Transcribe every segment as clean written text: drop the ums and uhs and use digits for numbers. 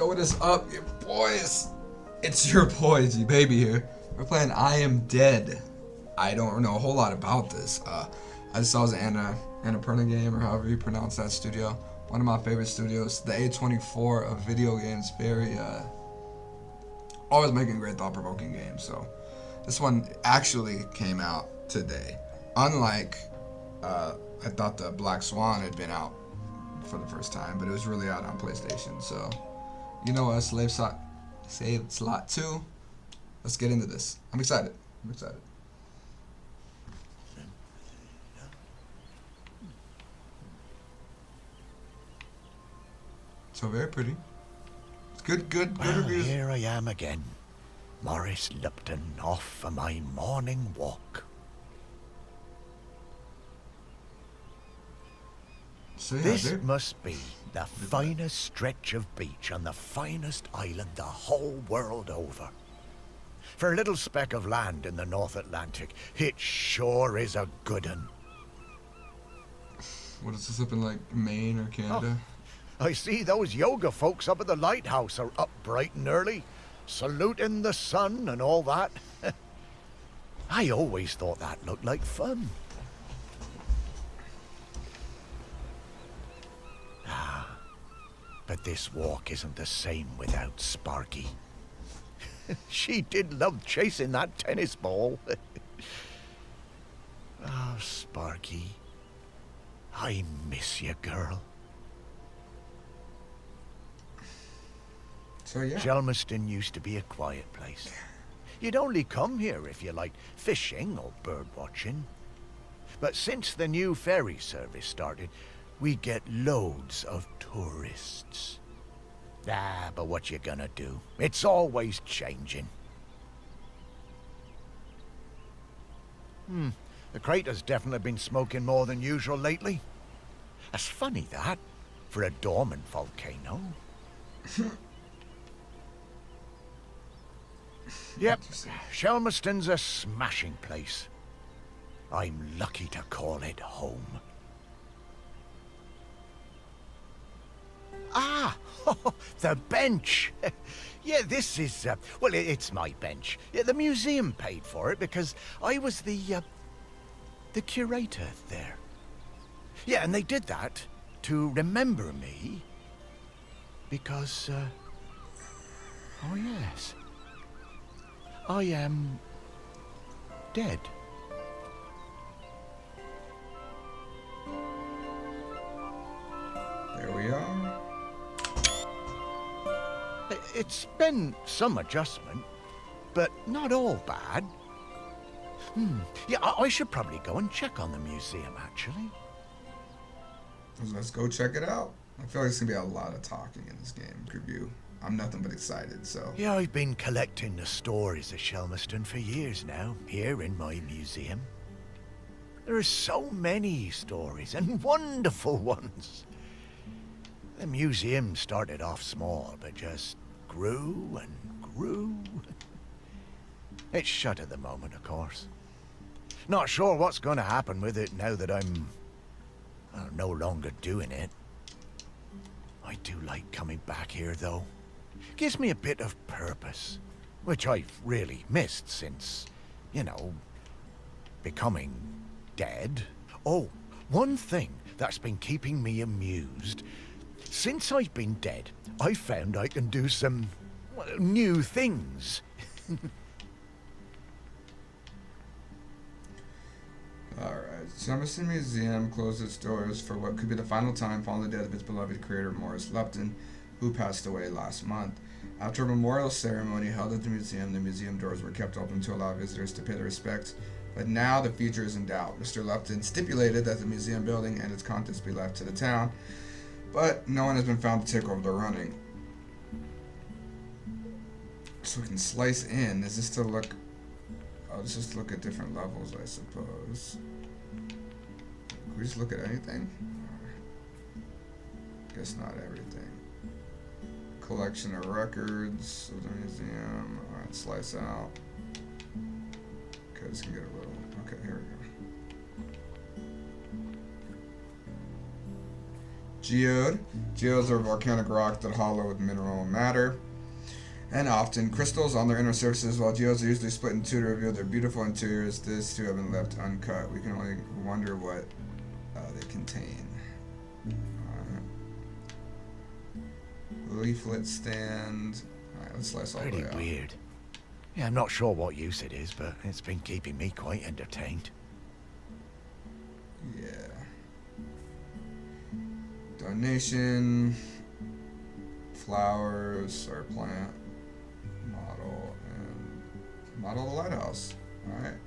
Yo, what is up, you boys? It's your boy, Gbaby here. We're playing I Am Dead. I don't know a whole lot about this. I just saw it was an Annapurna game, or however you pronounce that studio. One of my favorite studios. The A24 of video games. Very, always making great thought-provoking games. So, this one actually came out today. Unlike, I thought the Black Swan had been out for the first time, but it was really out on PlayStation. So, you know us, Save Slot 2. Let's get into this. I'm excited. So very pretty. It's good Well, reviews. here I am again, Morris Lupton, off for my morning walk. So, yeah, This must be the finest stretch of beach on the finest island the whole world over. For a little speck of land in the North Atlantic, it sure is a good un. What is this up in like Maine or Canada? I see those yoga folks up at the lighthouse are up bright and early, saluting the sun and all that. I always thought that looked like fun. But this walk isn't the same without Sparky. She did love chasing that tennis ball. Oh, Sparky. I miss you, girl. So yeah. Shelmerston used to be a quiet place. You'd only come here if you liked fishing or bird watching. But since the new ferry service started, we get loads of tourists. But what you gonna do? It's always changing. The crater's definitely been smoking more than usual lately. That's funny, that, for a dormant volcano. Yep, Shelmerston's a smashing place. I'm lucky to call it home. Ah, the bench. Yeah, this is, well, it's my bench. Yeah, the museum paid for it because I was the curator there. Yeah, and they did that to remember me because, oh yes, I am dead. There we are. It's been some adjustment, but not all bad. Yeah, I should probably go and check on the museum, actually. Let's go check it out. I feel like it's gonna be a lot of talking in this game review. I'm nothing but excited, so. Yeah, I've been collecting the stories of Shelmerston for years now, here in my museum. There are so many stories, and wonderful ones. The museum started off small, but just grew and grew. It's shut at the moment, of course. Not sure what's going to happen with it now that I'm no longer doing it. I do like coming back here, though. Gives me a bit of purpose, which I've really missed since, you know, becoming dead. Oh, one thing that's been keeping me amused. Since I've been dead, I found I can do some new things. Alright, Shelmerston Museum closed its doors for what could be the final time following the death of its beloved creator Morris Lupton, who passed away last month. After a memorial ceremony held at the museum doors were kept open to allow visitors to pay their respects, but now the future is in doubt. Mr. Lupton stipulated that the museum building and its contents be left to the town, but no one has been found to take over the running. So we can slice in. Is this to look... let's just look at different levels, I suppose. Can we just look at anything? Guess not everything. Collection of records of the museum. Alright, slice out. Okay, this can get a little... Okay, here we go. Geode. Geodes are volcanic rock that hollow with mineral matter and often crystals on their inner surfaces, while geodes are usually split in two to reveal their beautiful interiors. These two have been left uncut. We can only wonder what they contain. Leaflet stand. Alright, let's slice all the way Pretty out. weird. Yeah, I'm not sure what use it is, but it's been keeping me quite entertained. Yeah. Donation. Flowers or plant. Model and model the lighthouse. Alright.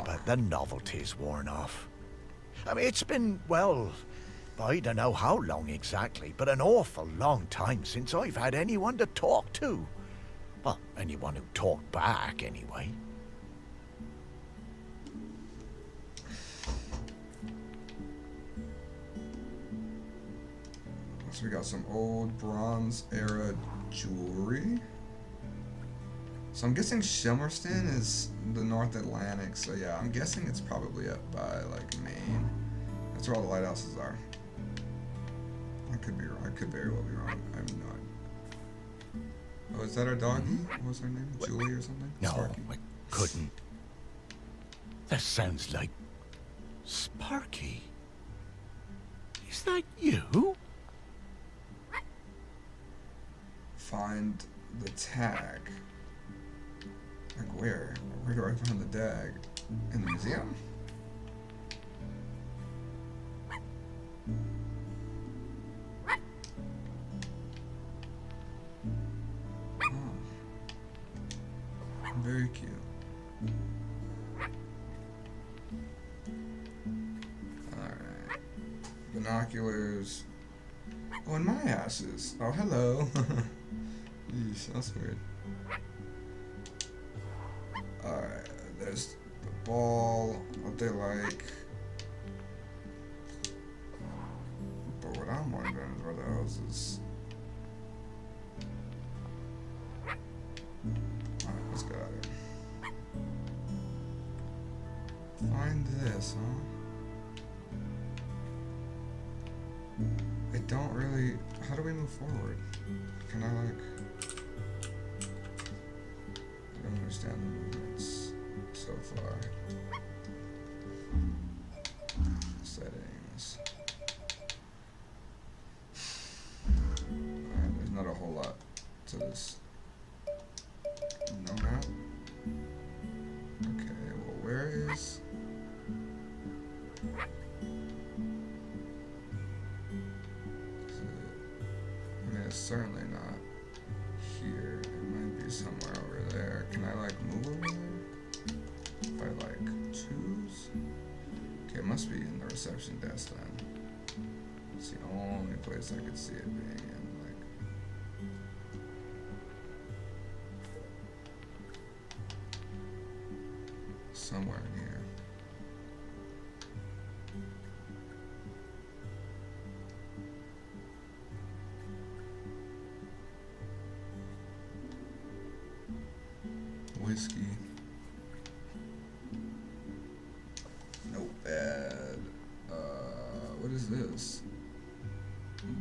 But the novelty's worn off. I mean, it's been, well, I don't know how long exactly, but an awful long time since I've had anyone to talk to. Well, anyone who talked back, anyway. So we got some old Bronze Era jewelry. So I'm guessing Shimmerston is the North Atlantic. So yeah, I'm guessing it's probably up by like Maine. That's where all the lighthouses are. I could be wrong. I could very well be wrong. I'm not. Oh, is that our doggy? What was her name? Julie or something? No, Sparky? I couldn't. That sounds like Sparky. Is that you? Find the tag. Like where? Where do I find the tag? In the museum? Oh. Very cute. Alright. Binoculars. Oh, and my asses. Oh, hello. Yeesh, that's weird. Alright, there's the ball, what they like. But what I'm wondering is where the hell is this? Alright, let's get out of here. Find this, huh? I don't really... How do we move forward? Can I, like... I don't understand the movements so far. Settings. Alright, there's not a whole lot to this. No map? Okay, well, where is... I mean, it's certainly not here. It might be somewhere over there. Can I, like, move over there? If I, like, choose? Okay, it must be in the reception desk then. It's the only place I could see it being in, like... somewhere in here. Whiskey. Notepad. What is this?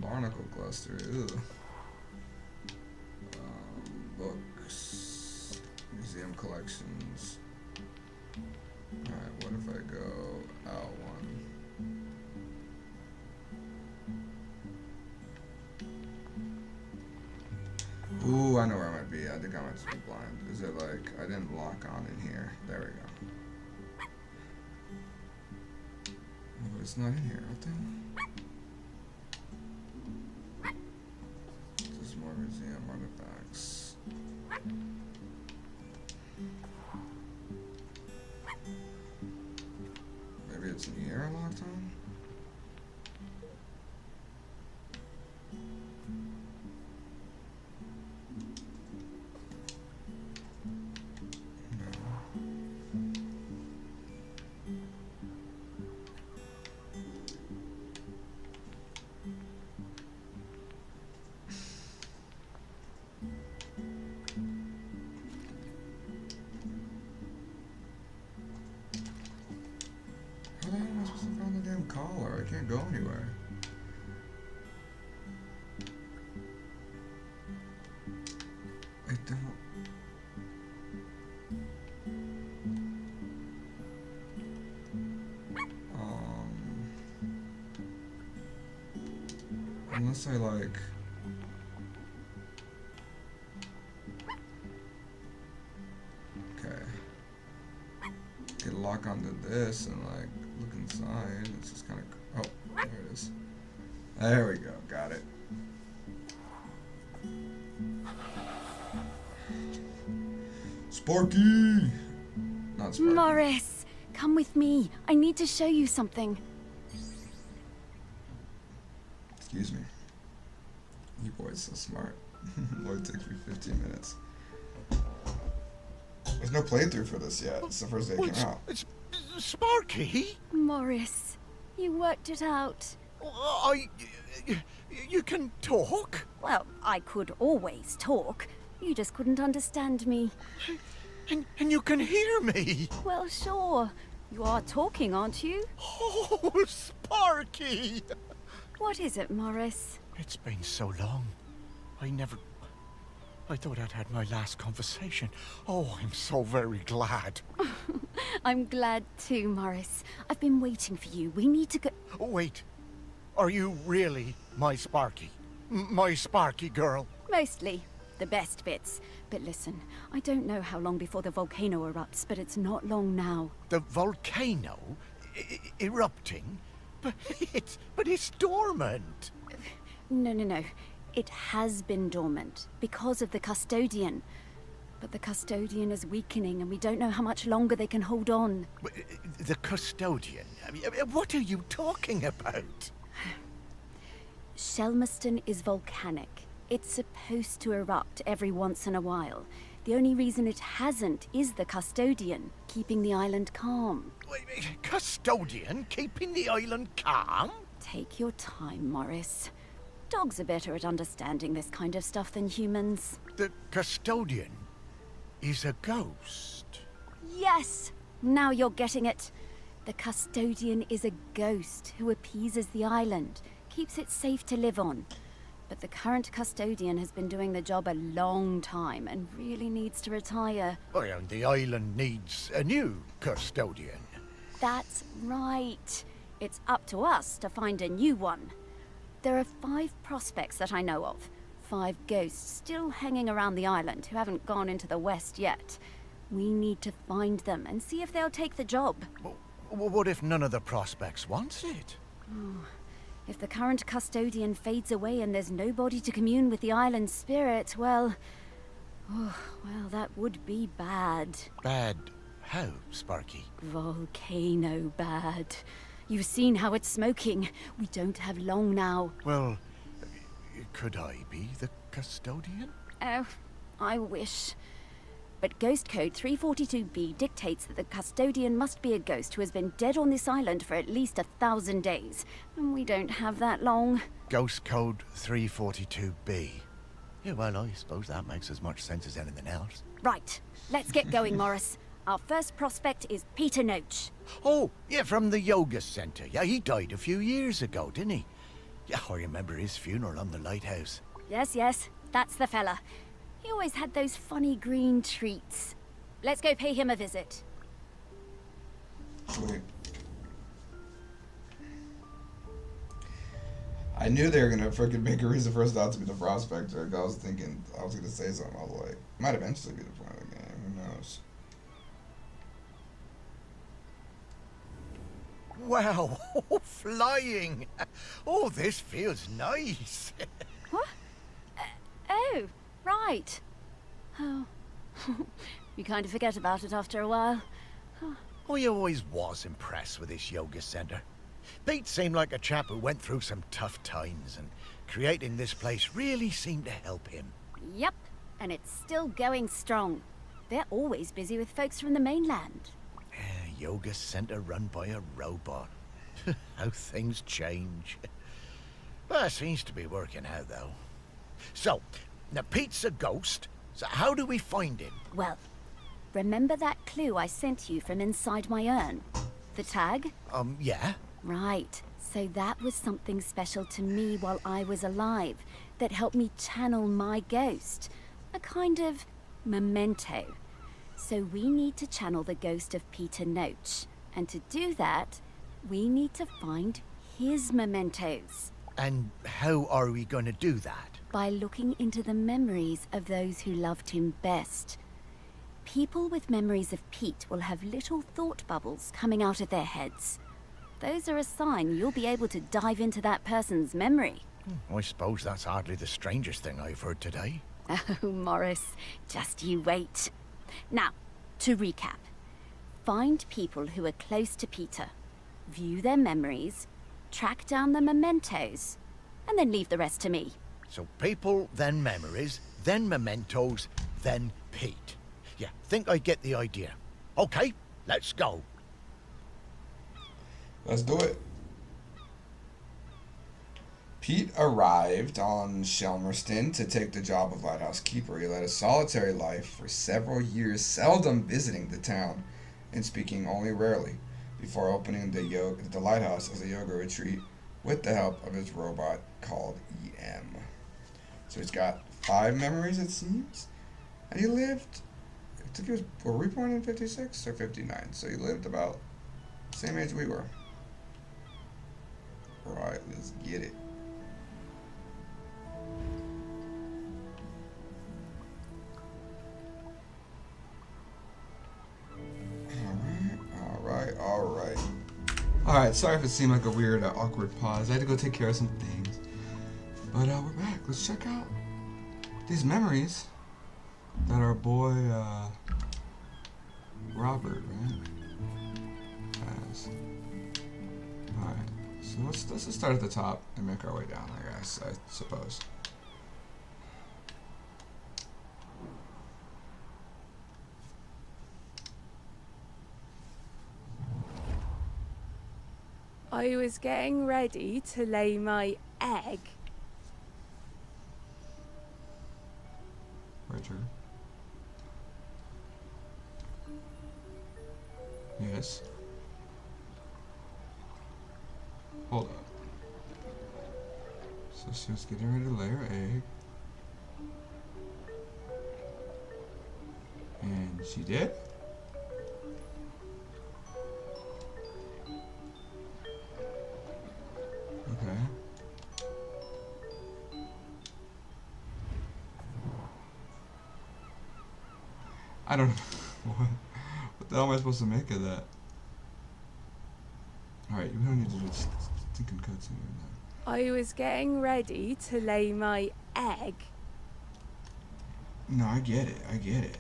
Barnacle cluster. Ew. Books. Museum collections. Alright, what if I go out one? Ooh, I know where I might be. I think I might just be blind. Is it like, I didn't lock on in here. There we go. Oh, but it's not in here, what the hell? Just more museum artifacts. Maybe it's in here I locked on? Unless I like... Okay. Get a lock onto this and like look inside. It's just kind of... Oh, there it is. There we go. Got it. Sparky! Not Sparky. Morris, come with me. I need to show you something. Excuse me. You boys so smart. It takes me 15 minutes. There's no playthrough for this yet. It's the first day it came out. It's Sparky? Morris, you worked it out. You can talk? Well, I could always talk. You just couldn't understand me. And you can hear me? Well, sure. You are talking, aren't you? Oh, Sparky! What is it, Morris? It's been so long. I thought I'd had my last conversation. Oh, I'm so very glad. I'm glad too, Morris. I've been waiting for you. We need to go... Oh, wait. Are you really my Sparky? My Sparky girl? Mostly. The best bits. But listen, I don't know how long before the volcano erupts, but it's not long now. The volcano? Erupting? But it's dormant. No. It has been dormant because of the custodian. But the custodian is weakening and we don't know how much longer they can hold on. The custodian? I mean, what are you talking about? Shelmerston is volcanic. It's supposed to erupt every once in a while. The only reason it hasn't is the custodian, keeping the island calm. Custodian keeping the island calm? Take your time, Morris. Dogs are better at understanding this kind of stuff than humans. The custodian is a ghost. Yes! Now you're getting it. The custodian is a ghost who appeases the island, keeps it safe to live on. But the current custodian has been doing the job a long time and really needs to retire. Well, and the island needs a new custodian. That's right. It's up to us to find a new one. There are 5 prospects that I know of. 5 ghosts still hanging around the island who haven't gone into the west yet. We need to find them and see if they'll take the job. What if none of the prospects wants it? If the current custodian fades away and there's nobody to commune with the island's spirit, well, that would be bad. Bad how, Sparky? Volcano bad. You've seen how it's smoking. We don't have long now. Well, could I be the custodian? Oh, I wish. But Ghost Code 342B dictates that the custodian must be a ghost who has been dead on this island for at least 1,000 days. And we don't have that long. Ghost Code 342B. Yeah, well, I suppose that makes as much sense as anything else. Right. Let's get going, Morris. Our first prospect is Peter Noach. Oh, yeah, from the yoga center. Yeah, he died a few years ago, didn't he? Yeah, I remember his funeral on the lighthouse. Yes, that's the fella. He always had those funny green treats. Let's go pay him a visit. Sweet. I knew they were gonna freaking make a reason for us not to be the prospector. I was thinking I was gonna say something. I was like, might eventually be the point of the game. Who knows? Wow, flying! Oh, this feels nice. What? Oh, right. Oh, you kind of forget about it after a while. I always was impressed with this yoga center. Pete seemed like a chap who went through some tough times, and creating this place really seemed to help him. Yep, and it's still going strong. They're always busy with folks from the mainland. Yoga center run by a robot. How things change. Well, it seems to be working out, though. So, now Pete's a ghost, so how do we find him? Well, remember that clue I sent you from inside my urn? The tag? Yeah. Right. So that was something special to me while I was alive that helped me channel my ghost. A kind of memento. So we need to channel the ghost of Peter Noach. And to do that, we need to find his mementos. And how are we going to do that? By looking into the memories of those who loved him best. People with memories of Pete will have little thought bubbles coming out of their heads. Those are a sign you'll be able to dive into that person's memory. I suppose that's hardly the strangest thing I've heard today. Oh, Morris, just you wait. Now, to recap. Find people who are close to Peter, view their memories, track down the mementos, and then leave the rest to me. So people, then memories, then mementos, then Pete. Yeah, think I get the idea. Okay, let's go. Let's do it. Pete arrived on Shelmerston to take the job of lighthouse keeper. He led a solitary life for several years, seldom visiting the town and speaking only rarely, before opening the lighthouse as a yoga retreat with the help of his robot called EM. So he's got 5 memories, it seems. And he lived, I think he was, were we born in 56 or 59? So he lived about the same age we were. Alright, let's get it. Alright, sorry if it seemed like a weird, awkward pause. I had to go take care of some things. But we're back. Let's check out these memories that our boy, Robert, right, has. Alright, so let's just start at the top and make our way down, I guess, I suppose. I was getting ready to lay my egg. Richard. Yes. Hold up. So she was getting ready to lay her egg. And she did? Okay. I don't know. What the hell am I supposed to make of that? Alright, we don't need to just think in cuts here now. I was getting ready to lay my egg. No, I get it. I get it.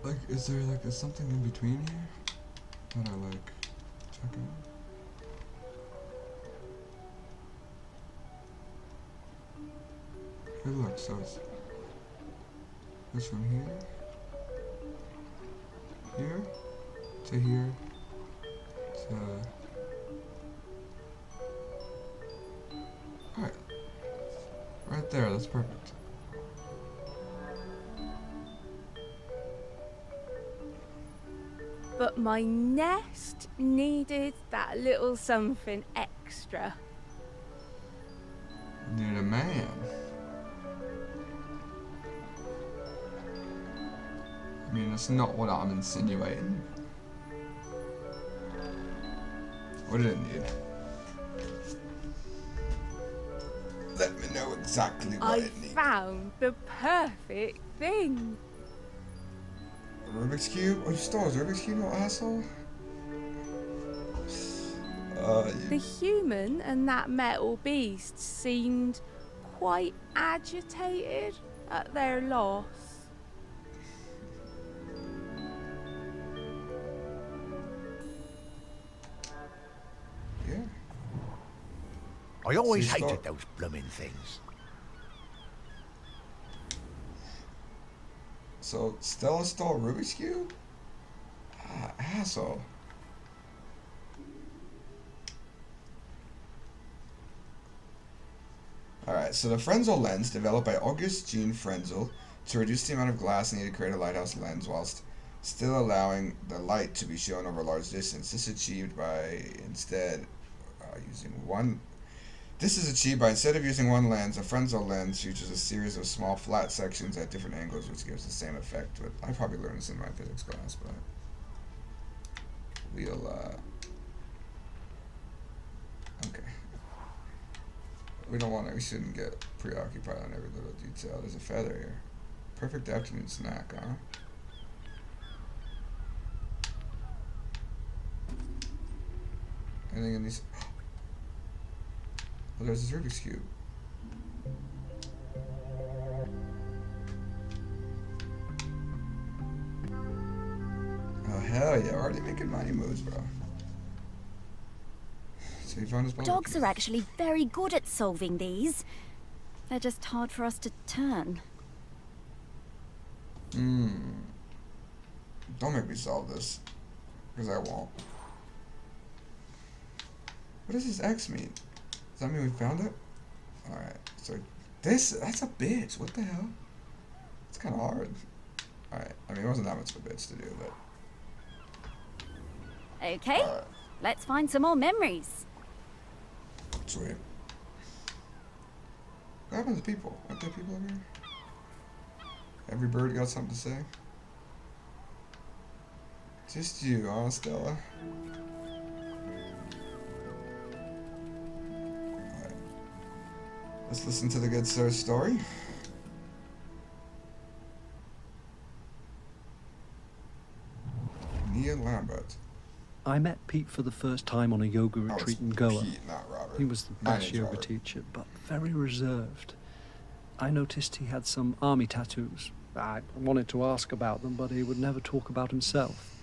Like, is there like something in between here that I like check out? Okay, look, so it's from here to here to. Alright. Right there, that's perfect. But my nest needed that little something extra. Need a man. I mean, that's not what I'm insinuating. What did it need? Let me know exactly what I it needs. found the perfect thing. Rubik's Cube? Oh, you stole his Rubik's Cube, you asshole? The human and that metal beast seemed quite agitated at their loss. Yeah. I always So you hated stole- those blooming things. So, Stella stole Rubik's Cube? Ah, asshole. Alright, so the Frenzel lens, developed by August Jean Frenzel to reduce the amount of glass needed to create a lighthouse lens whilst still allowing the light to be shown over a large distance. This is achieved by instead using one. This is achieved by instead of using one lens, a Frenzel lens features a series of small flat sections at different angles, which gives the same effect. But I probably learned this in my physics class, but we shouldn't get preoccupied on every little detail. There's a feather here. Perfect afternoon snack, huh? Anything in these? Oh, there's this Rubik's Cube. Oh, hell yeah. We're already making money moves, bro. So you found this bottle. Dogs are actually very good at solving these. They're just hard for us to turn. Don't make me solve this. Because I won't. What does this X mean? Does that mean we found it? Alright, so that's a bitch. What the hell? It's kind of hard. Alright, I mean, it wasn't that much of a bitch to do, but... Okay, let's find some more memories. Sweet. What happened to people? Aren't there people over here? Every bird got something to say? Just you, huh, Stella? Alright. Let's listen to the good sir's story. Nia Lambert. I met Pete for the first time on a yoga retreat in Goa. Pete, not Robert. He was the My best name's yoga Robert. teacher, but very reserved. I noticed he had some army tattoos. I wanted to ask about them, but he would never talk about himself.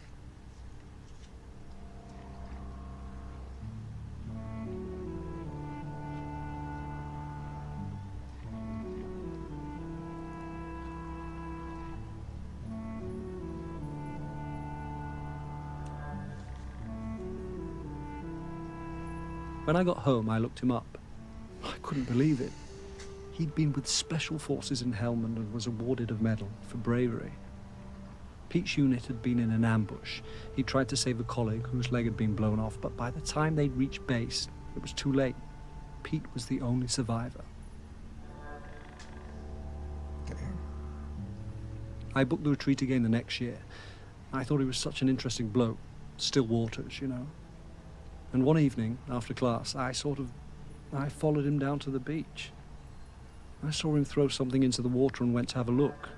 When I got home, I looked him up. I couldn't believe it. He'd been with Special Forces in Helmand and was awarded a medal for bravery. Pete's unit had been in an ambush. He tried to save a colleague whose leg had been blown off, but by the time they'd reached base, it was too late. Pete was the only survivor. Damn. I booked the retreat again the next year. I thought he was such an interesting bloke. Still waters, you know. And one evening, after class, I followed him down to the beach. I saw him throw something into the water and went to have a look.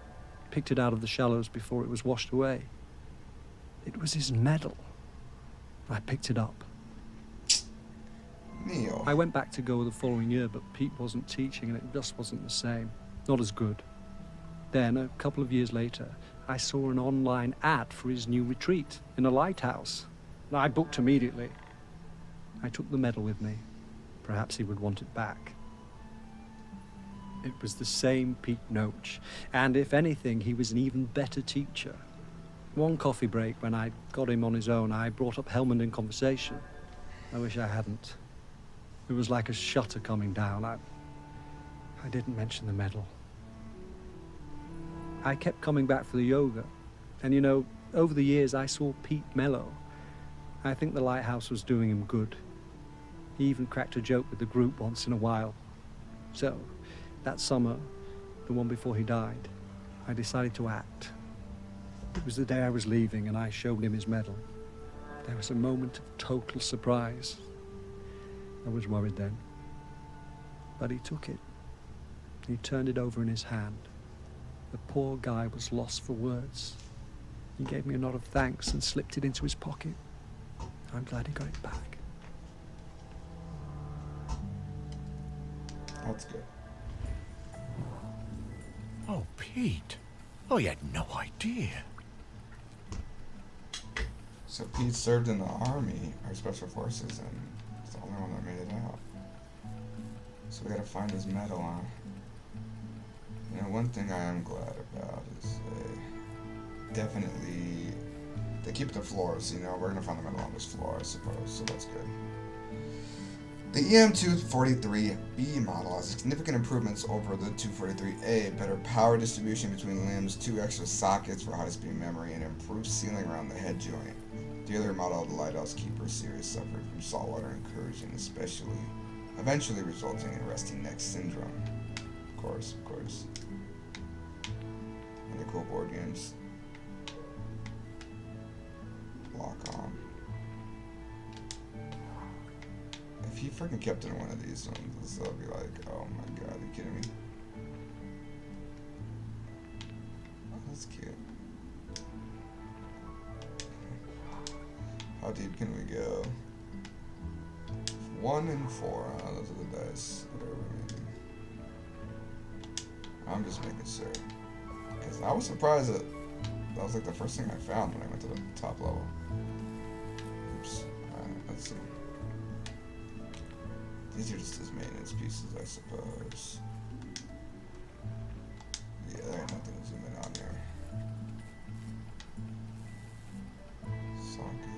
Picked it out of the shallows before it was washed away. It was his medal. I picked it up. Neil. I went back to Goa the following year, but Pete wasn't teaching and it just wasn't the same. Not as good. Then, a couple of years later, I saw an online ad for his new retreat in a lighthouse. I booked immediately. I took the medal with me. Perhaps he would want it back. It was the same Pete Noach, and if anything, he was an even better teacher. One coffee break, when I got him on his own, I brought up Helmand in conversation. I wish I hadn't. It was like a shutter coming down. I didn't mention the medal. I kept coming back for the yoga, and you know, over the years I saw Pete mellow. I think the lighthouse was doing him good. He even cracked a joke with the group once in a while. So, that summer, the one before he died, I decided to act. It was the day I was leaving and I showed him his medal. There was a moment of total surprise. I was worried then. But he took it. He turned it over in his hand. The poor guy was lost for words. He gave me a nod of thanks and slipped it into his pocket. I'm glad he got it back. That's good. Oh, Pete. I had no idea. So Pete served in the army, or special forces, and he's the only one that made it out. So we gotta find his medal, huh? You know, one thing I am glad about is they keep the floors, you know, we're gonna find the medal on this floor, I suppose, so that's good. The EM243B model has significant improvements over the 243A, better power distribution between limbs, 2 extra sockets for high-speed memory, and improved sealing around the head joint. The other model of the Lighthouse Keeper series suffered from saltwater incursion, eventually resulting in resting neck syndrome. Of course. And the cool board games. Lock on. If he freaking kept in one of these ones, I'll be like, oh my god, are you kidding me? Oh, that's cute. How deep can we go? 1 and 4. Those are the dice. Whatever, maybe. I'm just making sure. Because I was surprised that that was like the first thing I found when I went to the top level. Oops. Alright, let's see. These are just his maintenance pieces, I suppose. Yeah, there ain't nothing to zoom in on there. Socket.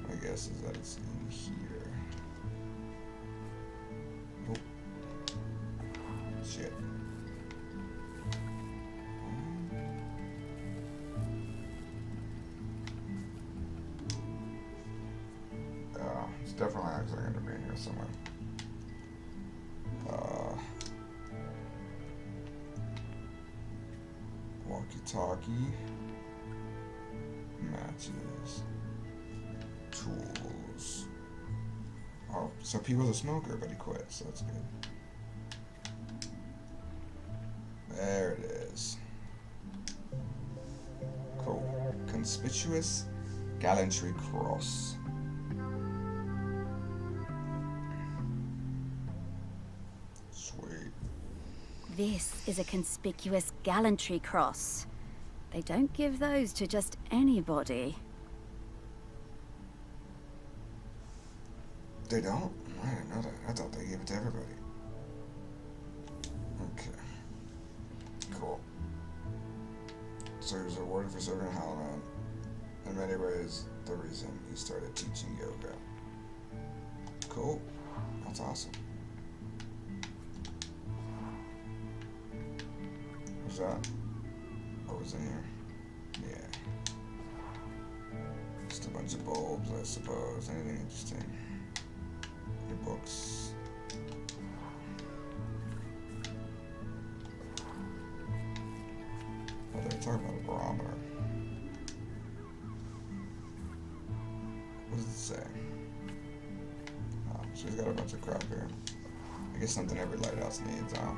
My guess is that it's in here. Oh. Shit. It's definitely actually going to be in here somewhere. Walkie-talkie. Matches. Tools. Oh, so he was a smoker, but he quit, so that's good. There it is. Cool. Conspicuous Gallantry Cross. Sweet. This is a conspicuous gallantry cross. They don't give those to just anybody. They don't? I didn't know that. I thought they gave it to everybody. Okay. Cool. So he was awarded for serving Halloran. In many ways, the reason he started teaching yoga. Cool. That's awesome. What's that? What was in here? Yeah. Just a bunch of bulbs, I suppose. Anything interesting? Your books. Oh, they're talking about a barometer. What does it say? Oh, so he's got a bunch of crap here. I guess something every lighthouse needs, huh?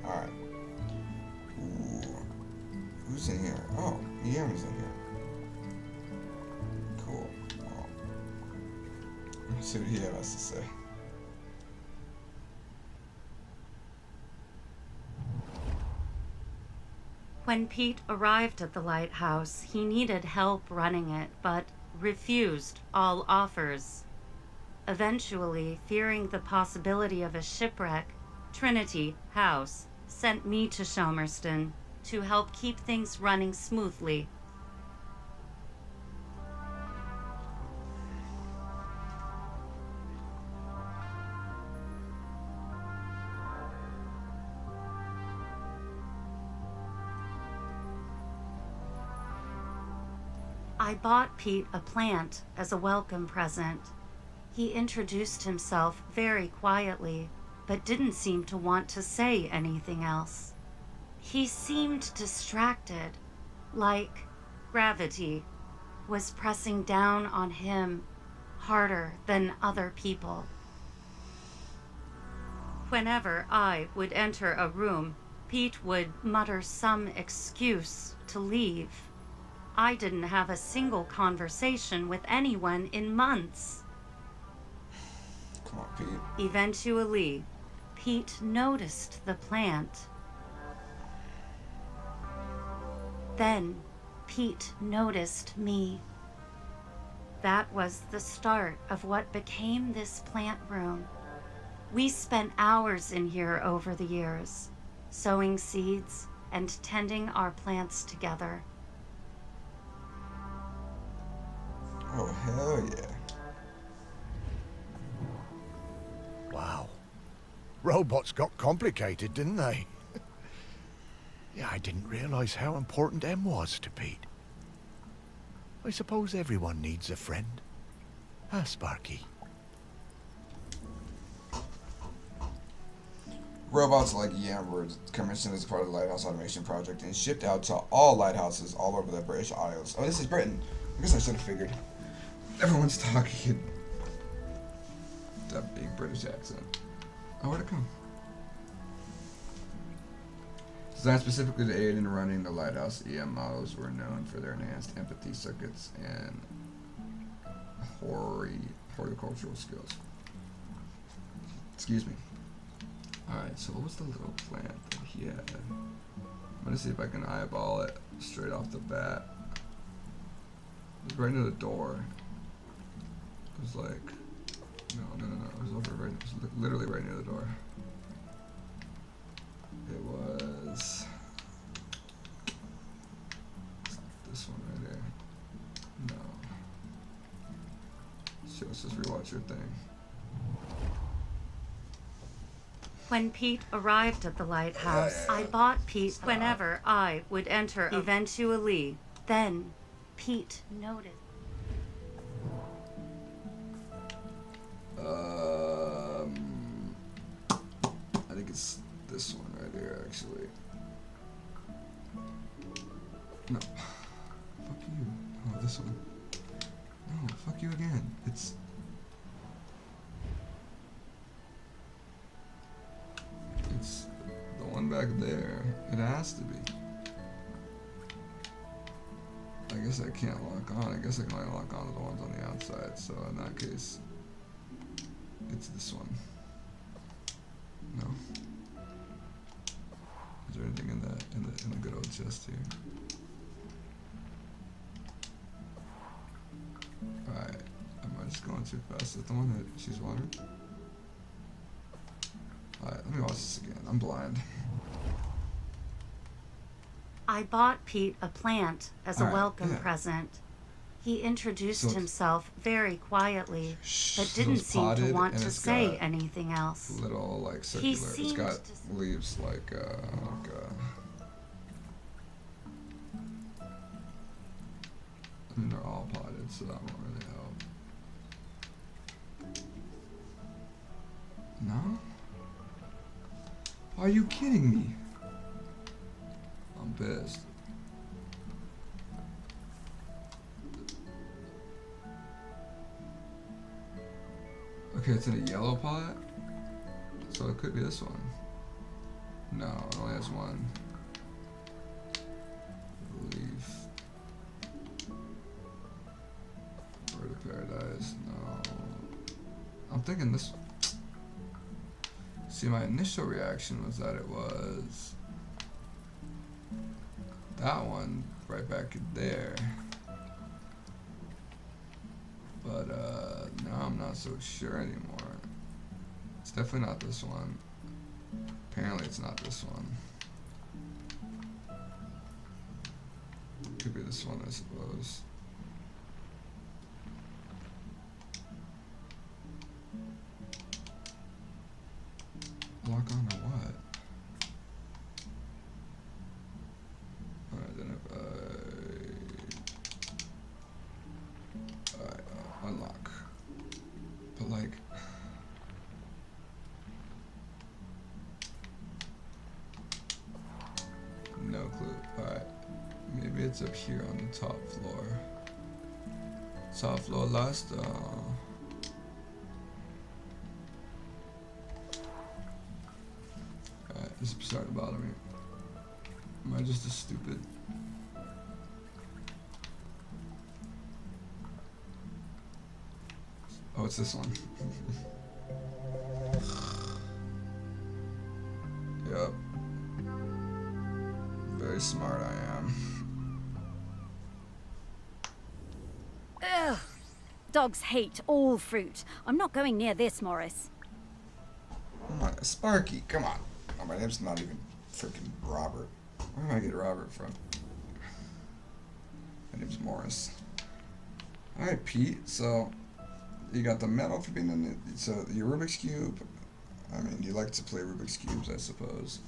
Alright. Ooh. Who's in here? Oh, EM's in here. Cool. Well, let's see what he has to say. When Pete arrived at the lighthouse, he needed help running it, but refused all offers. Eventually, fearing the possibility of a shipwreck, Trinity House sent me to Shelmerston to help keep things running smoothly. I bought Pete a plant as a welcome present. He introduced himself very quietly, but didn't seem to want to say anything else. He seemed distracted, like gravity was pressing down on him harder than other people. Whenever I would enter a room, Pete would mutter some excuse to leave. I didn't have a single conversation with anyone in months. Come on, Pete. Eventually, Pete noticed the plant. Then, Pete noticed me. That was the start of what became this plant room. We spent hours in here over the years, sowing seeds and tending our plants together. Oh, hell yeah. Wow. Robots got complicated, didn't they? Yeah, I didn't realize how important M was to Pete. I suppose everyone needs a friend. Huh, Sparky? Robots like Yam were commissioned as part of the Lighthouse Automation Project and shipped out to all lighthouses all over the British Isles. Oh, this is Britain. I guess I should have figured. Everyone's talking that big British accent. Oh, where'd it come? Designed specifically to aid in running the lighthouse, EM models were known for their enhanced empathy circuits and horticultural skills. Excuse me. Alright, so what was the little plant that he had? I'm gonna see if I can eyeball it straight off the bat. It was right near the door. It was like... No. It was over right... It was literally right near the door. It was... This one right there. No. So let's just rewatch your thing. When Pete arrived at the lighthouse, I bought Pete whenever I would enter eventually. Then, Pete noticed. I think it's this one right here, actually. No. Fuck you. Oh, this one. No, fuck you again. It's... It's the one back there. It has to be. I guess I can't lock on. I guess I can only lock on to the ones on the outside. So in that case, it's this one. No. Is there anything in the good old chest here? Alright. Am I just going too fast? Is that the one that she's watering? Alright, let me watch this again. I'm blind. I bought Pete a plant as a welcome yeah. present. He introduced So himself very quietly, but didn't it's seem to potted want and to it's say got anything else. Little like circular. It's seemed got to- leaves like I mean, they're all potted, so that won't really help. No? Are you kidding me? I'm pissed. Okay, it's in a yellow pot, so it could be this one. No, it only has one leaf. Bird of Paradise, no. I'm thinking this one. See, my initial reaction was that it was that one right back there. But now I'm not so sure anymore. It's definitely not this one. Apparently it's not this one. Could be this one, I suppose. Lock on to what? Alright, then if Alright, unlock. But like... No clue. Alright. Maybe it's up here on the top floor. Top floor last, Alright, this is starting to bother me. Am I just a stupid... Oh, it's this one. Yep. Very smart I am. Ugh. Dogs hate all fruit. I'm not going near this, Morris. Come on, Sparky, come on. Oh, my name's not even freaking Robert. Where did I get Robert from? My name's Morris. Alright, Pete, so you got the medal for being in the, so your Rubik's Cube. I mean, you like to play Rubik's Cubes, I suppose.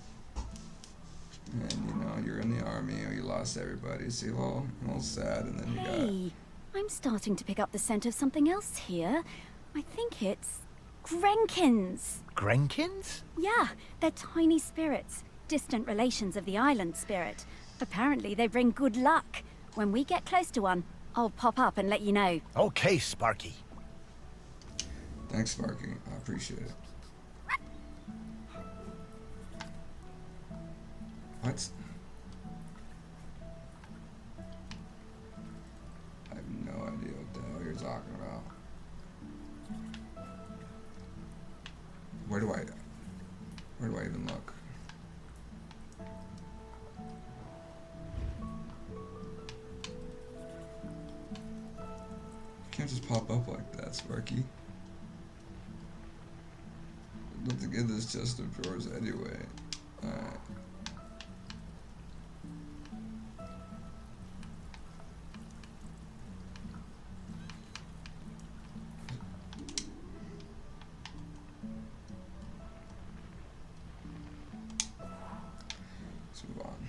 And, you know, you're in the army, or you lost everybody, so you're a little sad, and then you got... Hey, I'm starting to pick up the scent of something else here. I think it's Grenkins. Grenkins? Yeah, they're tiny spirits, distant relations of the island spirit. Apparently they bring good luck. When we get close to one, I'll pop up and let you know. Okay, Sparky. Thanks, Sparky. I appreciate it. What? I have no idea what the hell you're talking about. Where do I even look? You can't just pop up like that, Sparky. I'd love to get this chest of drawers anyway. Alright. Let's move on.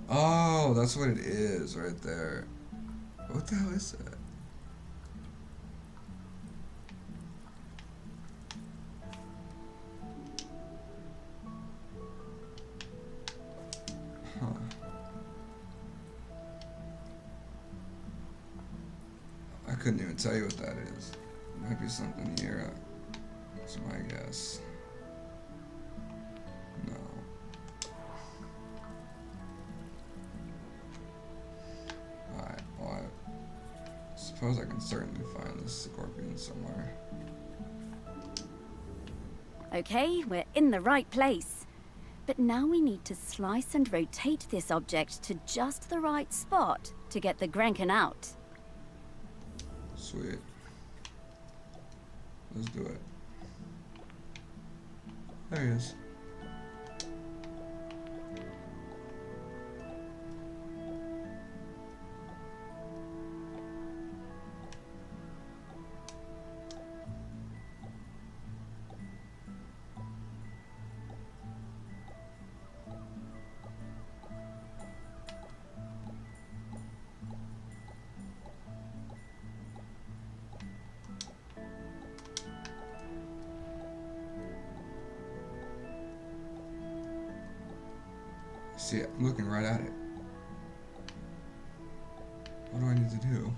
Oh, that's what it is right there. What the hell is that? Huh. I couldn't even tell you what that is. Might be something here. That's my guess. No. Alright, well, I suppose I can certainly find this scorpion somewhere. Okay, we're in the right place. But now we need to slice and rotate this object to just the right spot to get the Grenkin out. Sweet. Let's do it. There he is. See it, I'm looking right at it. What do I need to do?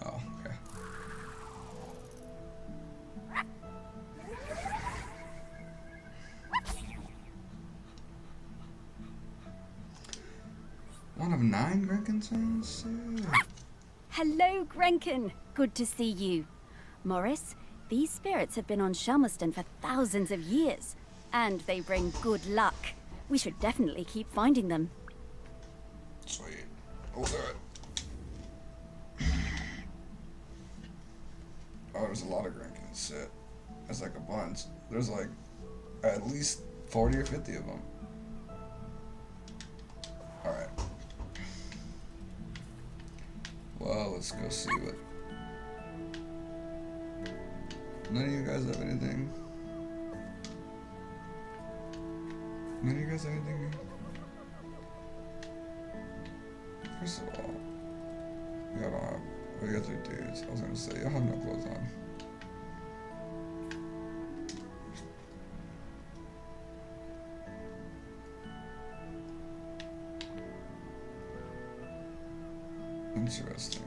Oh, okay. One of 9 Grenkin sounds? Hello, Grenkin. Good to see you. Morris, these spirits have been on Shelmerston for thousands of years, and they bring good luck. We should definitely keep finding them. Sweet. We'll do it. Oh, there's a lot of Grenkins. Shit. There's like a bunch. There's like at least 40 or 50 of them. Alright. Well, let's go see what... None of you guys have anything? None of you guys have anything here? First of all, y'all don't have... Well, you guys are dudes. I was gonna say, y'all have no clothes on. Interesting.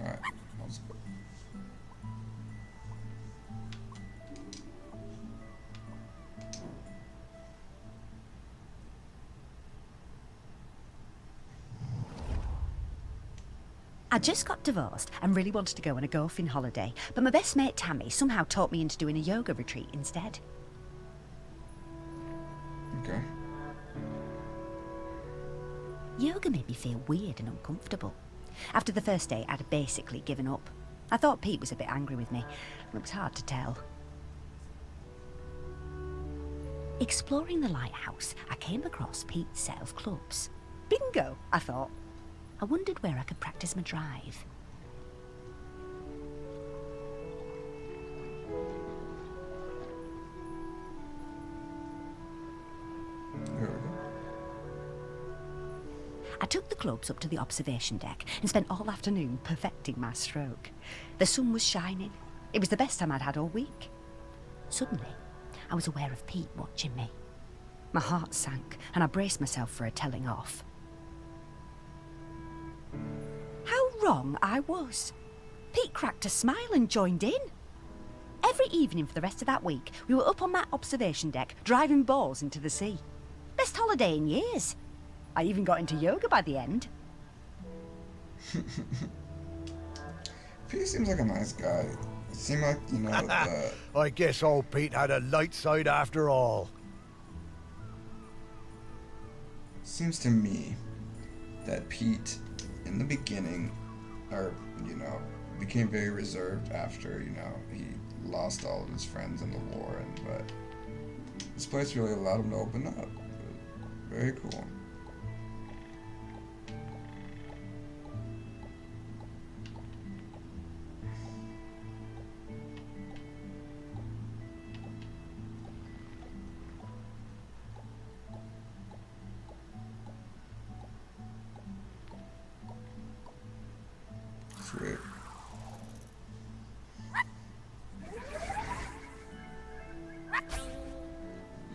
Alright, let's go. I just got divorced and really wanted to go on a golfing holiday, but my best mate Tammy somehow talked me into doing a yoga retreat instead. Okay. Yoga made me feel weird and uncomfortable. After the first day, I'd basically given up. I thought Pete was a bit angry with me, and it was hard to tell. Exploring the lighthouse, I came across Pete's set of clubs. Bingo, I thought. I wondered where I could practice my drive. Here I took the clubs up to the observation deck and spent all afternoon perfecting my stroke. The sun was shining. It was the best time I'd had all week. Suddenly, I was aware of Pete watching me. My heart sank, and I braced myself for a telling off. How wrong I was. Pete cracked a smile and joined in. Every evening for the rest of that week, we were up on that observation deck, driving balls into the sea. Best holiday in years. I even got into yoga by the end. Pete seems like a nice guy. It seemed like, you know, I guess old Pete had a light side after all. seems to me that Pete, in the beginning, or, you know, became very reserved after, you know, he lost all of his friends in the war, but this place really allowed him to open up. Very cool. Sweet.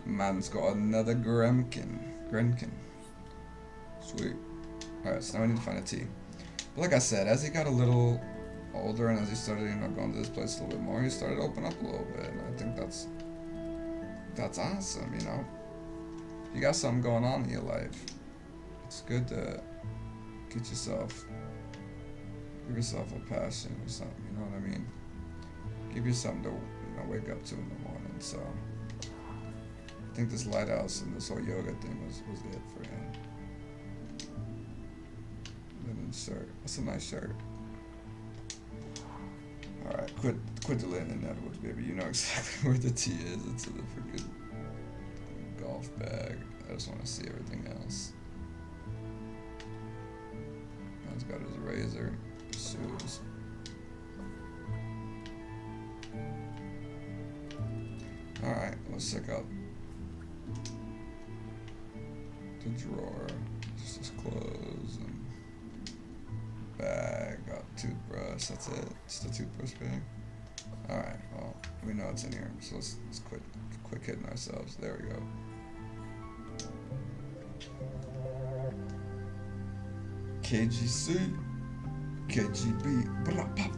Man's got another Grenkin. Sweet. Alright, so now we need to find a T. But like I said, as he got a little older and as he started, you know, going to this place a little bit more, he started to open up a little bit. And I think that's awesome, you know? If you got something going on in your life, it's good to give yourself a passion or something, you know what I mean? Give you something to, you know, wake up to in the morning. So I think this lighthouse and this whole yoga thing was it for him. Linen shirt. That's a nice shirt. Alright, quit the linen Edwards, baby. You know exactly where the tea is. It's in the freaking golf bag. I just want to see everything else. Man's got his razor, shoes. Alright, let's check out the drawer. Just his clothes and bag. Got toothbrush. That's it. Just a toothbrush bag. Alright, well, we know it's in here, so let's quit hitting ourselves. There we go. KGC, KGB, blah, blah,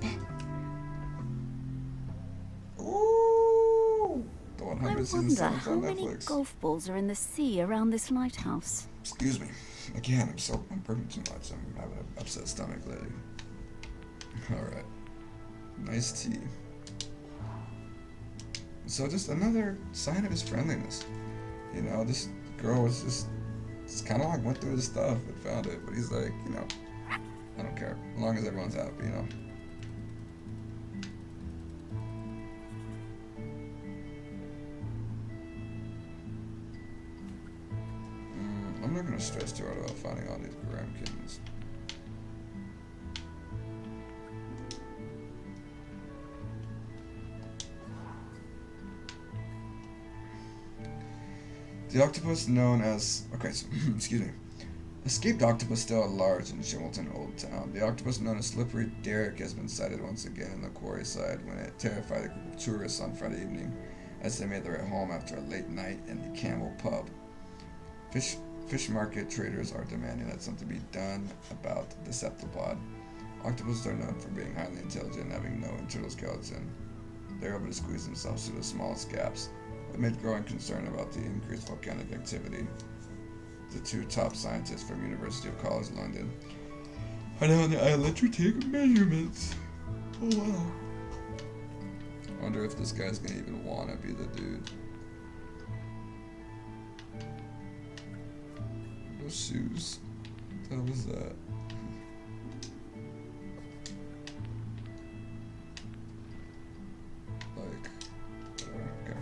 blah. Ooh! The 100 I season wonder 7 how on many Netflix. golf balls are in the sea around this lighthouse. Excuse me. Again, I'm burping too much. I'm having an upset stomach lately. Alright. Nice tea. So just another sign of his friendliness. You know, this girl was just kind of like went through his stuff and found it, but he's like, you know, I don't care, as long as everyone's happy, you know. I'm not gonna stress too hard about finding all these Gramkins. The octopus known as... Okay, so, excuse me. Escaped octopus still at large in Chimilton Old Town. The octopus known as Slippery Derrick has been sighted once again in the quarry side when it terrified a group of tourists on Friday evening as they made their way home after a late night in the Camel Pub. Fish market traders are demanding that something be done about the cephalopod. Octopuses are known for being highly intelligent and having no internal skeleton. They're able to squeeze themselves through the smallest gaps, amid growing concern about the increased volcanic activity. The two top scientists from University of College London are now on the island to take measurements. Oh wow. I wonder if this guy's gonna even wanna be the dude. Those shoes. What the hell was that? Like, okay.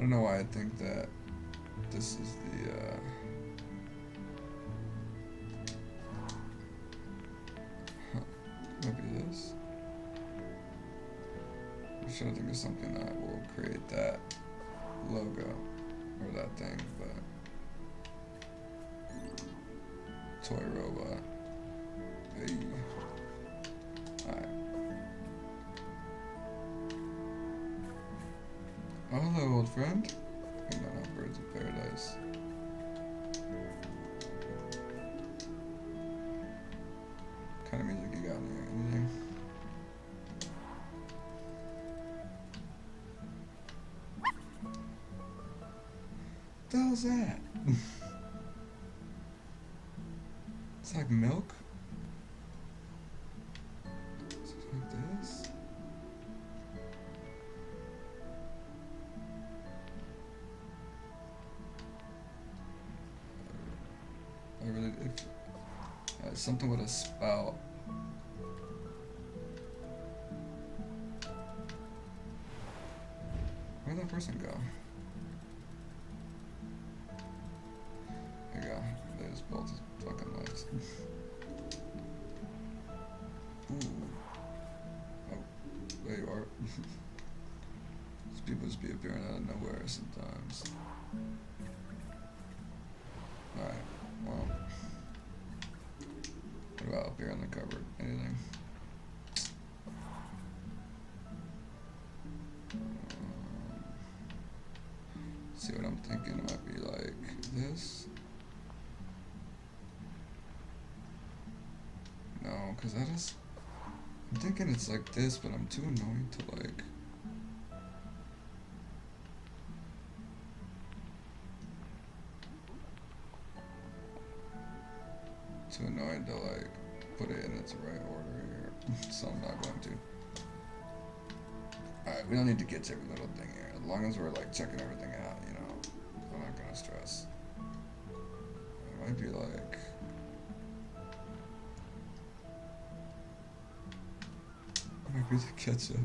don't know why I think that this is the, maybe this. I'm trying to think of something that will create that logo, or that thing, but toy robot. Hey. Alright. Oh, hello, old friend. I don't know, birds of paradise. What kind of music you got in here? Anything? What the hell's that? It's like milk? Is it like this? I really, if something with a spout. Where'd that person go? There you go. They just built his fucking legs. Ooh. Oh, there you are. These people just be appearing out of nowhere sometimes. Alright, well. What about up here on the cupboard? Anything? See what I'm thinking? It might be like this. No, because that is... I'm thinking it's like this, but I'm too annoyed to like... Too annoyed to like put it in its right order here. So I'm not going to. Alright, we don't need to get to every little thing here. As long as we're like checking everything out, you know, I'm not gonna stress. It might be like... Might be the ketchup.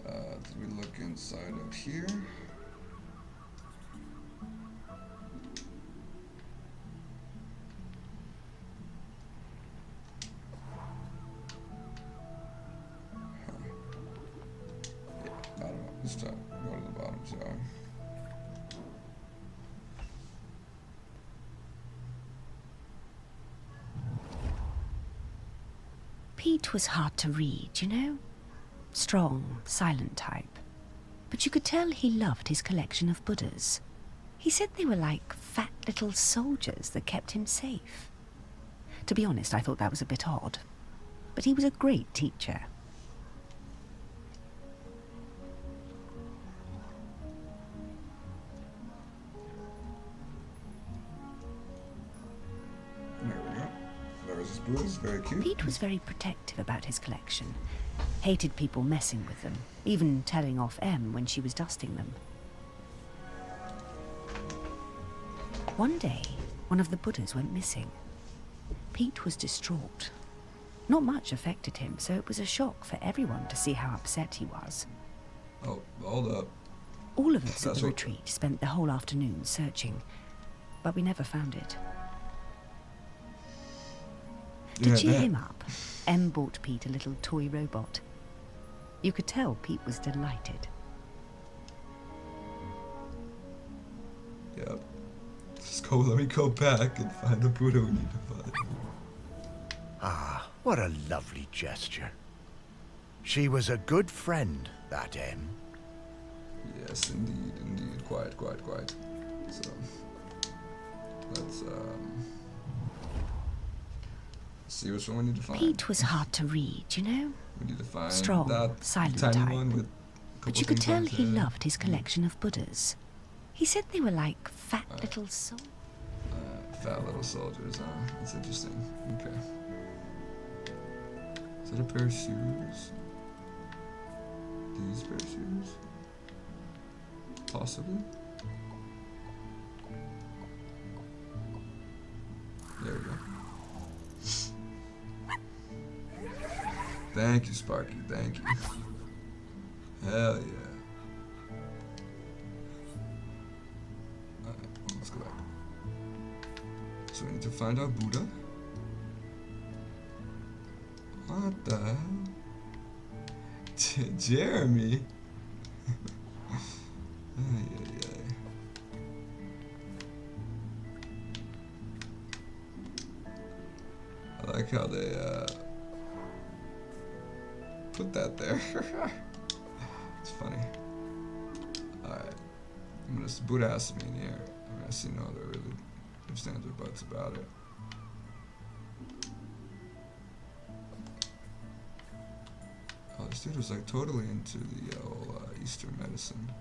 Did we look inside of here? I don't know. Let's try. Go to the bottom, shall we? Pete was hard to read, you know? Strong, silent type. But you could tell he loved his collection of Buddhas. He said they were like fat little soldiers that kept him safe. To be honest, I thought that was a bit odd. But he was a great teacher. There we go. There was his Buddhas, very cute. Pete was very protective about his collection. Hated people messing with them, even telling off Em when she was dusting them. One day, one of the Buddhas went missing. Pete was distraught. Not much affected him, so it was a shock for everyone to see how upset he was. Oh, hold up. All of us at That's the what- retreat spent the whole afternoon searching, but we never found it. To Yeah, cheer that- him up, Em bought Pete a little toy robot. You could tell Pete was delighted. Yep. Let me go back and find the Buddha we need to find. Ah, what a lovely gesture. She was a good friend, that Em. Yes, indeed, indeed. Quiet. So, let's see which one we need to find. Pete was hard to read, you know? We need to find Strong, that silent tiny type. one with a But couple you could things tell on he it. loved his collection of Buddhas. He said they were like fat little souls. Fat little soldiers, huh? That's interesting. Okay. Is that a pair of shoes? These pair of shoes? Possibly? There we go. Thank you, Sparky. Thank you. Hell yeah. So we need to find our Buddha. What the hell? Jeremy? Ay, ay, ay. I like how they put that there. It's funny. Alright. Buddha has to be in here. I mean, I see no other really ifs, ands, or buts about it. Oh, this dude was like totally into the old Eastern medicine.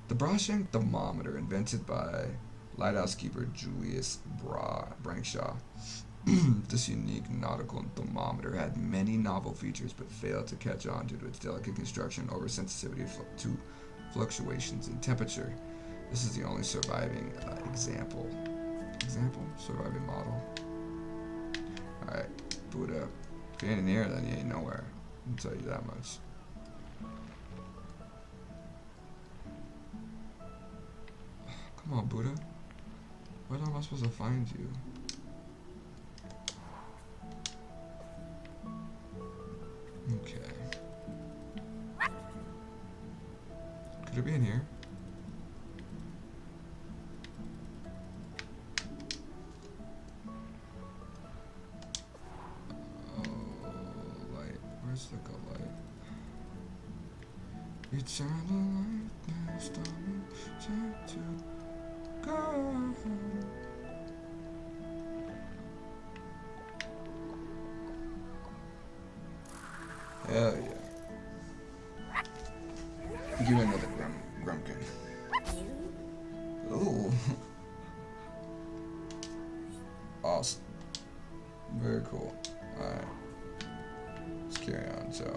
The Brashank thermometer, invented by lighthouse keeper Julius Brankshaw. This unique nautical thermometer had many novel features, but failed to catch on due to its delicate construction, oversensitivity to fluctuations in temperature. This is the only surviving surviving model. Alright, Buddha. If you ain't in here, then you ain't nowhere. I'll tell you that much. Come on, Buddha. Where am I supposed to find you? Okay. Could it be in here? Where's like a light? You turn the light, now stop me, time to go. Hell yeah. Give me another Grumpkin. Ooh. Awesome. Very cool. Alright. Let's carry on, shall we?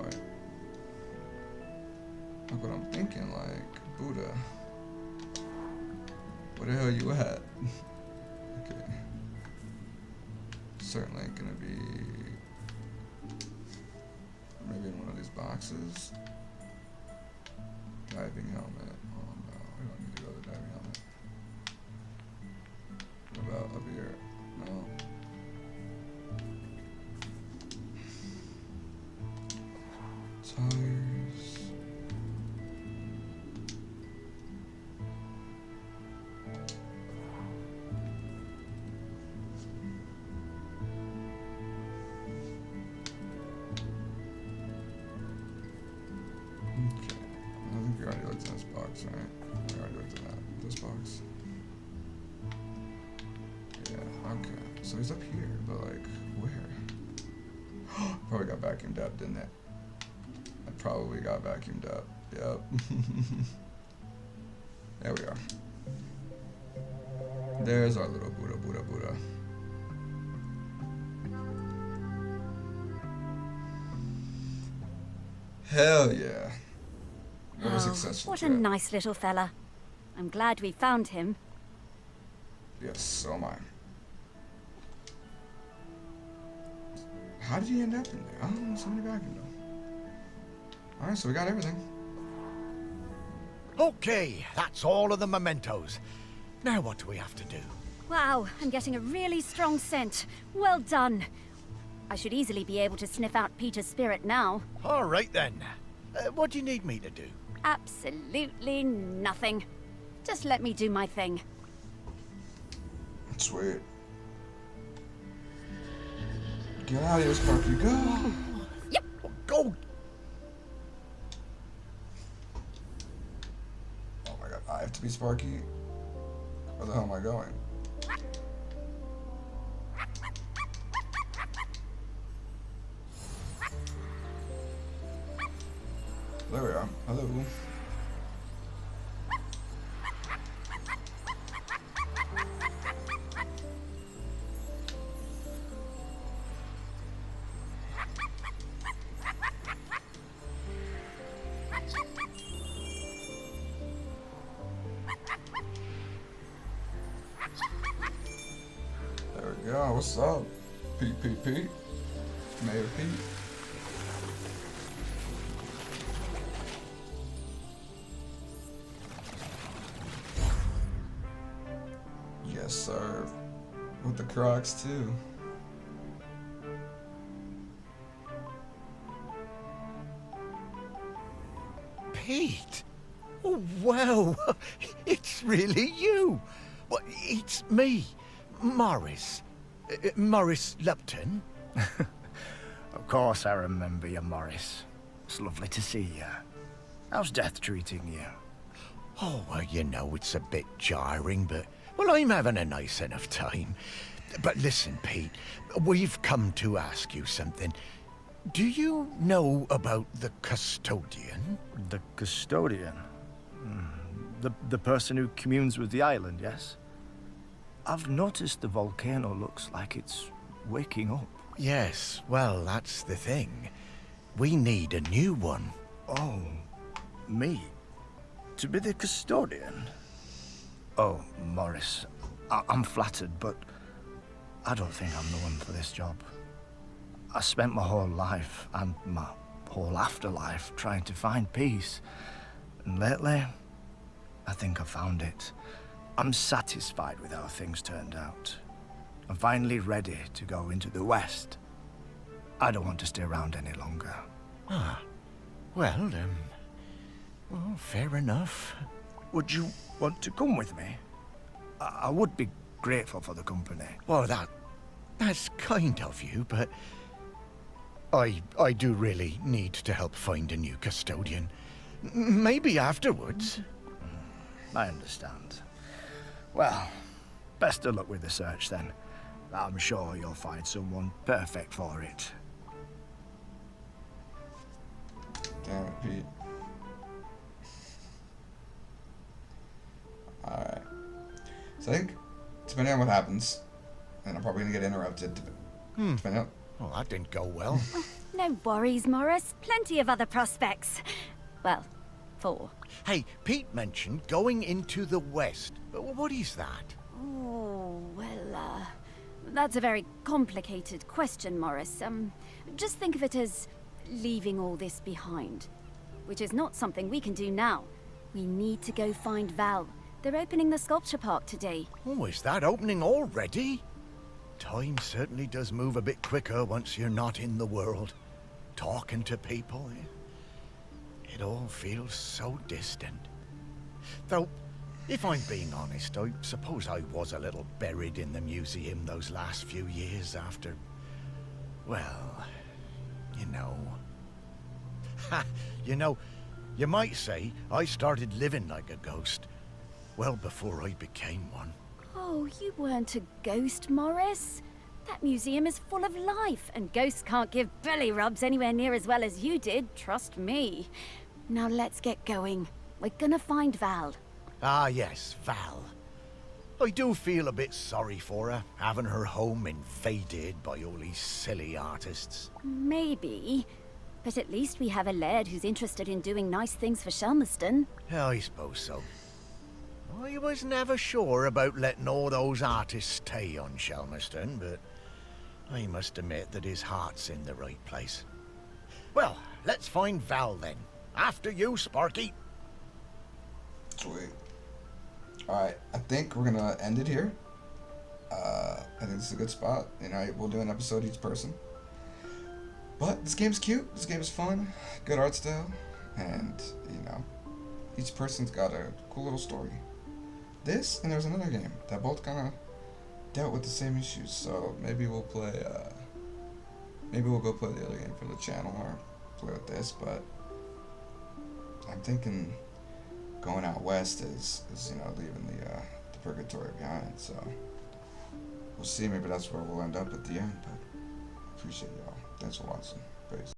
Look what I'm thinking, like, Buddha. Where the hell you at? Okay. Certainly gonna be maybe in one of these boxes. Diving helmet. Oh no, we don't need to go to the diving helmet. What about up here? No. Tires. Okay. I think we already looked in this box, right? We already looked at this box. Yeah, okay. So he's up here, but like, where? Probably got vacuumed up, didn't it? I probably got vacuumed up. Yep. There we are. There's our little Buddha. Hell yeah. What a successful what trip. a nice little fella. I'm glad we found him. Yes, so am I. How did he end up in there? Oh, somebody vacuumed him. Alright, so we got everything. Okay, that's all of the mementos. Now what do we have to do? Wow, I'm getting a really strong scent. Well done. I should easily be able to sniff out Peter's spirit now. All right then. What do you need me to do? Absolutely nothing. Just let me do my thing. Sweet. Get out of here, Sparky. Go! Yep. Go! Oh my god, I have to be Sparky? Where the hell am I going? There we are. Hello. There we go. What's up? Pete. Mayor Pete. Yes, sir. Crocs too. Pete! Oh, wow! It's really you! Well, it's me, Morris. Morris Lupton. Of course I remember you, Morris. It's lovely to see you. How's death treating you? Oh, well, you know, it's a bit jarring, but, well, I'm having a nice enough time. But listen, Pete, we've come to ask you something. Do you know about the custodian? The custodian? The person who communes with the island, yes? I've noticed the volcano looks like it's waking up. Yes, well, that's the thing. We need a new one. Oh, me? To be the custodian? Oh, Morris, I'm flattered, but I don't think I'm the one for this job. I spent my whole life and my whole afterlife trying to find peace. And lately, I think I found it. I'm satisfied with how things turned out. I'm finally ready to go into the West. I don't want to stay around any longer. Ah, well, well, fair enough. Would you want to come with me? I would be grateful for the company. Well, that's kind of you, but I do really need to help find a new custodian. Maybe afterwards. I understand. Well, best of luck with the search then. I'm sure you'll find someone perfect for it. Damn it, Pete. Alright. So I think, depending on what happens, and I'm probably gonna get interrupted, depending on... Well, that didn't go well. No worries, Morris. Plenty of other prospects. Well, 4. Hey, Pete mentioned going into the West. What is that? Oh, well, that's a very complicated question, Morris. Just think of it as leaving all this behind, which is not something we can do now. We need to go find Val. They're opening the sculpture park today. Oh, is that opening already? Time certainly does move a bit quicker once you're not in the world. Talking to people, it all feels so distant. Though, if I'm being honest, I suppose I was a little buried in the museum those last few years after, well, you know. Ha! You know, you might say I started living like a ghost well before I became one. Oh, you weren't a ghost, Morris. That museum is full of life, and ghosts can't give belly rubs anywhere near as well as you did, trust me. Now let's get going. We're gonna find Val. Ah, yes, Val. I do feel a bit sorry for her, having her home invaded by all these silly artists. Maybe. But at least we have a laird who's interested in doing nice things for Shelmerston. I suppose so. I was never sure about letting all those artists stay on Shelmerston, but I must admit that his heart's in the right place. Well, let's find Val then. After you, Sparky. Sweet. Alright, I think we're gonna end it here. I think this is a good spot. You know, we'll do an episode each person. But this game's cute, this game's fun, good art style, and, you know, each person's got a cool little story. This, and there's another game that both kind of dealt with the same issues, so maybe we'll play, maybe we'll go play the other game for the channel, or play with this, but I'm thinking going out west is you know, leaving the purgatory behind, so we'll see, maybe that's where we'll end up at the end, but appreciate y'all. Thanks for watching. Peace.